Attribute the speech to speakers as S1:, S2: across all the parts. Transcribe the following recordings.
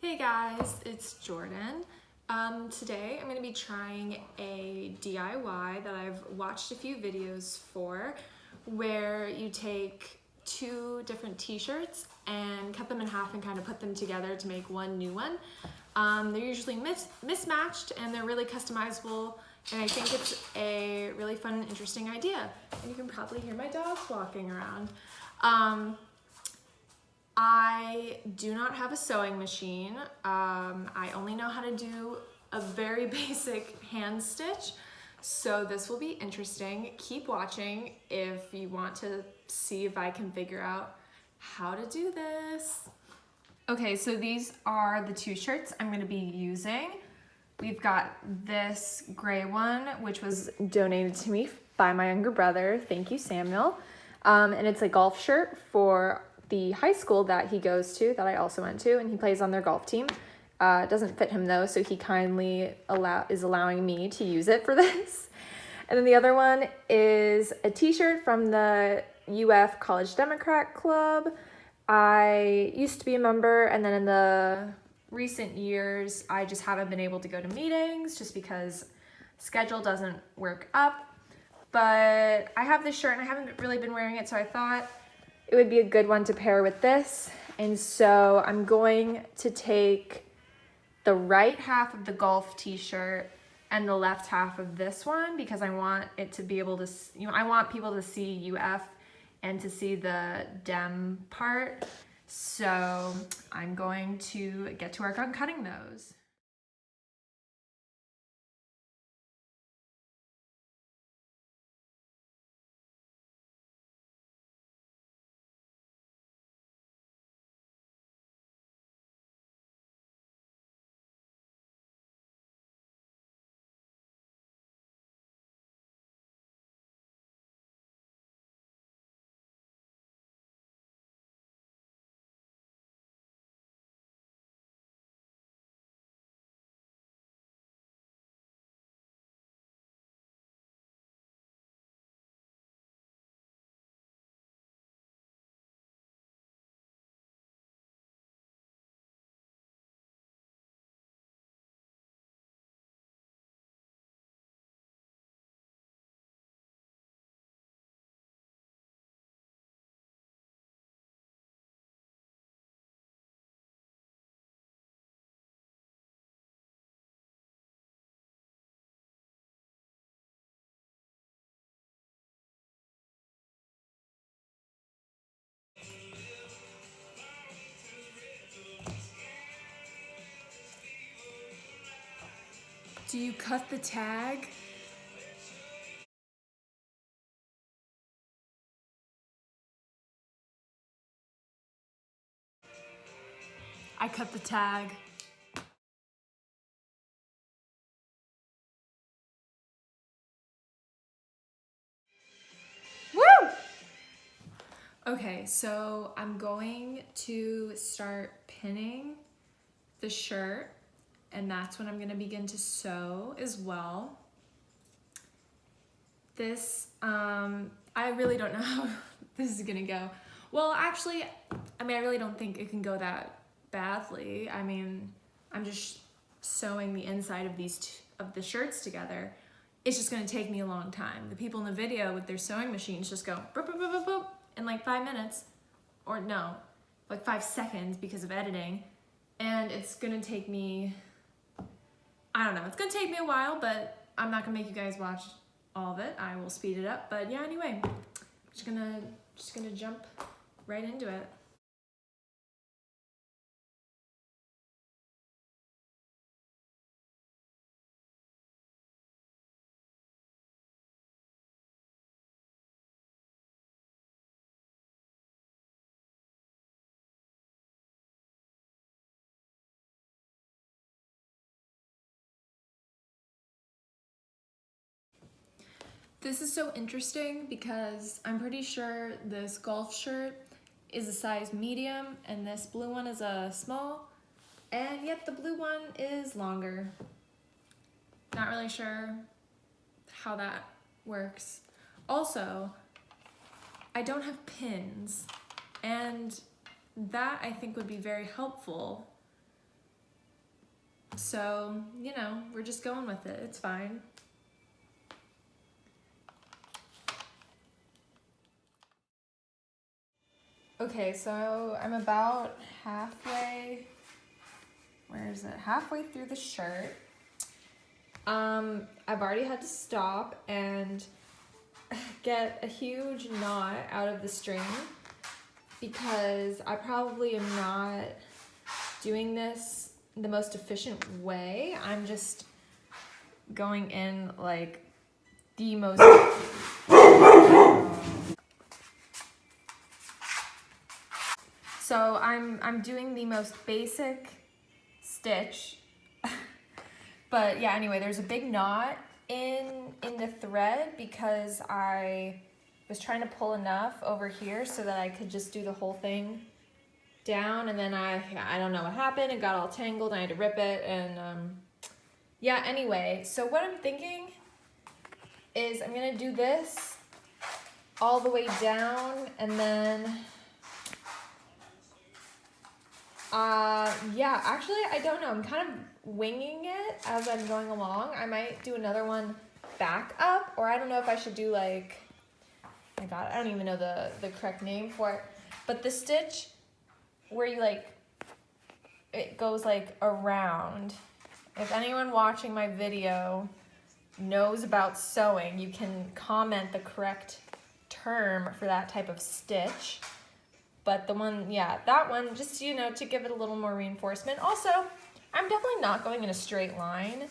S1: Hey guys, it's Jordan. Today I'm going to be trying a DIY that I've watched a few videos for, where you take two different t-shirts and cut them in half and kind of put them together to make one new one. They're usually mismatched and they're really customizable, and I think it's a really fun and interesting idea. And you can probably hear my dogs walking around. I do not have a sewing machine. I only know how to do a very basic hand stitch, so this will be interesting. Keep watching if you want to see if I can figure out how to do this. Okay, so these are the two shirts I'm going to be using. We've got this gray one, which was donated to me by my younger brother. Thank you, Samuel. And it's a golf shirt for the high school that he goes to, that I also went to, and he plays on their golf team. It doesn't fit him though, so he kindly is allowing me to use it for this. And then the other one is a t-shirt from the UF College Democrat Club. I used to be a member, and then in the recent years, I just haven't been able to go to meetings just because schedule doesn't work up. But I have this shirt and I haven't really been wearing it, so I thought it would be a good one to pair with this. And so I'm going to take the right half of the golf t-shirt and the left half of this one, because I want it to be able to, I want people to see UF and to see the Dem part. So I'm going to get to work on cutting those. Do you cut the tag? I cut the tag. Woo! Okay, so I'm going to start pinning the shirt, and that's when I'm going to begin to sew as well. This, I really don't know how this is going to go. Well, actually, I really don't think it can go that badly. I'm just sewing the inside of the shirts together. It's just going to take me a long time. The people in the video with their sewing machines just go boop, boop, boop, boop, boop, in like 5 minutes, or no, like 5 seconds because of editing. And it's going to take me, I don't know, it's going to take me a while, but I'm not going to make you guys watch all of it. I will speed it up. But yeah, anyway, I'm just gonna jump right into it. This is so interesting because I'm pretty sure this golf shirt is a size medium and this blue one is a small, and yet the blue one is longer. Not really sure how that works. Also, I don't have pins, and that I think would be very helpful So, you know, we're just going with it. It's fine. Okay, so I'm about halfway, where is it? Halfway through the shirt. I've already had to stop and get a huge knot out of the string because I probably am not doing this the most efficient way. I'm just going in like the most so I'm doing the most basic stitch. But yeah, anyway, there's a big knot in the thread because I was trying to pull enough over here so that I could just do the whole thing down, and then I don't know what happened. It got all tangled and I had to rip it, and yeah, anyway, so what I'm thinking is I'm gonna do this all the way down, and then yeah, actually I don't know, I'm kind of winging it as I'm going along. I might do another one back up, or I don't know if I should do like, oh my god, I don't even know the correct name for it, but the stitch where you like, it goes like around. If anyone watching my video knows about sewing, you can comment the correct term for that type of stitch. But the one, yeah, that one, just, you know, to give it a little more reinforcement. Also, I'm definitely not going in a straight line,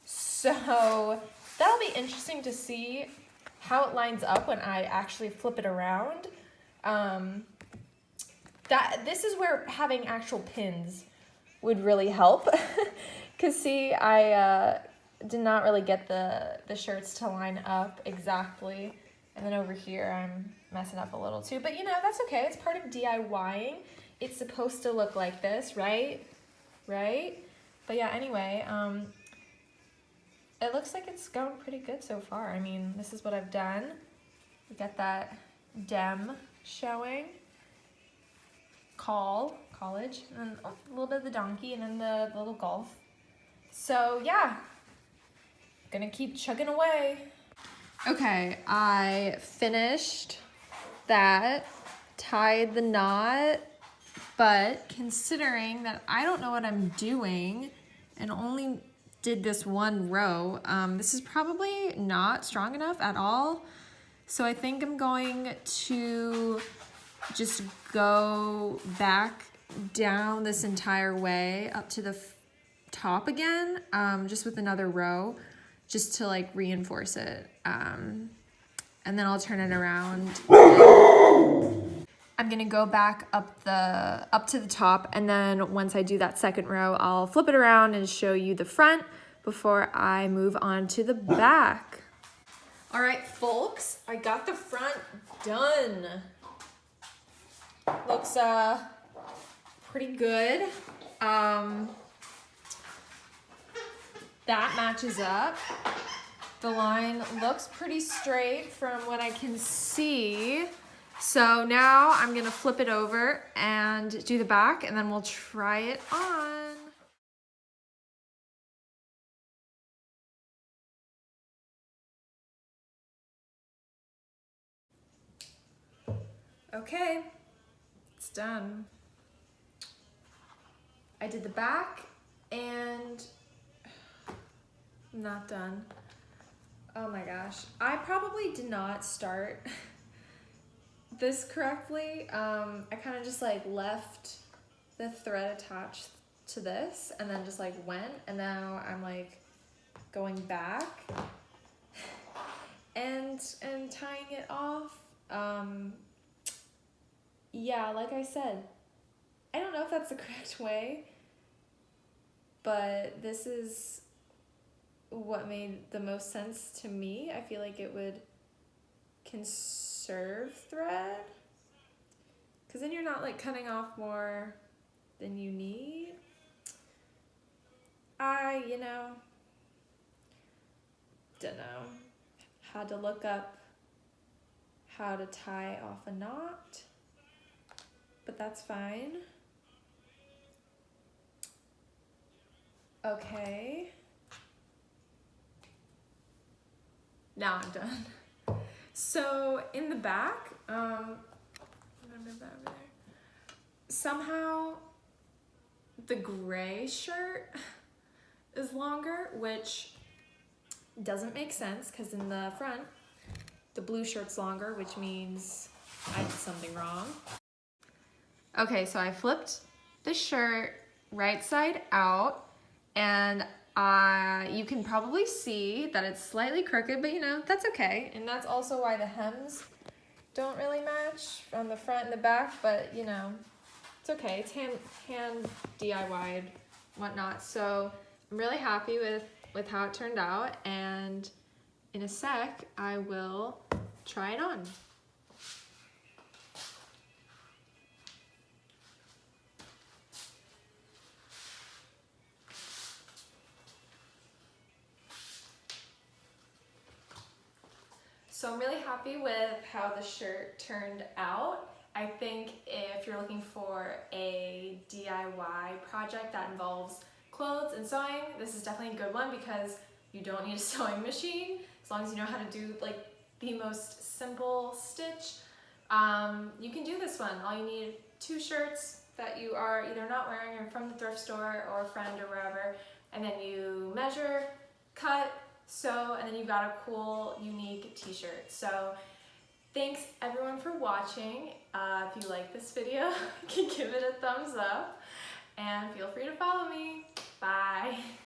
S1: so that'll be interesting to see how it lines up when I actually flip it around. This is where having actual pins would really help. Because see, I did not really get the shirts to line up exactly. And then over here, I'm messing up a little too. But you know, that's okay. It's part of DIYing. It's supposed to look like this, right? Right? But yeah, anyway, it looks like it's going pretty good so far. I mean, this is what I've done. We got that dem showing. College, and then a little bit of the donkey, and then the little golf. So yeah, gonna keep chugging away. Okay, I finished that, tied the knot, but considering that I don't know what I'm doing and only did this one row, this is probably not strong enough at all. So I think I'm going to just go back down this entire way up to the top again, just with another row, just to like reinforce it. And then I'll turn it around. I'm gonna go back up to the top, and then once I do that second row, I'll flip it around and show you the front before I move on to the back. All right, folks, I got the front done. Looks pretty good. That matches up. The line looks pretty straight from what I can see. So now I'm gonna flip it over and do the back, and then we'll try it on. Okay, it's done. I did the back and I'm not done. Oh my gosh. I probably did not start this correctly. I kind of just like left the thread attached to this and then just like went, and now I'm like going back and tying it off. Yeah, like I said, I don't know if that's the correct way, but this is what made the most sense to me. I feel like it would conserve thread, because then you're not like cutting off more than you need. You know, don't know. Had to look up how to tie off a knot, but that's fine. Okay. Now I'm done. So in the back, I'm gonna move that over there. Somehow the gray shirt is longer, which doesn't make sense because in the front, the blue shirt's longer, which means I did something wrong. Okay, so I flipped the shirt right side out, and you can probably see that it's slightly crooked, but you know, that's okay. And that's also why the hems don't really match on the front and the back, but you know, it's okay. It's hand DIY'd, whatnot. So I'm really happy with how it turned out, and in a sec, I will try it on. So I'm really happy with how the shirt turned out. I think if you're looking for a DIY project that involves clothes and sewing, this is definitely a good one because you don't need a sewing machine as long as you know how to do like the most simple stitch. You can do this one. All you need 2 shirts that you are either not wearing or from the thrift store or a friend or wherever, and then you measure, cut, sew, and then you've got a cool, unique t-shirt. So thanks everyone for watching. If you like this video, you can give it a thumbs up and feel free to follow me. Bye.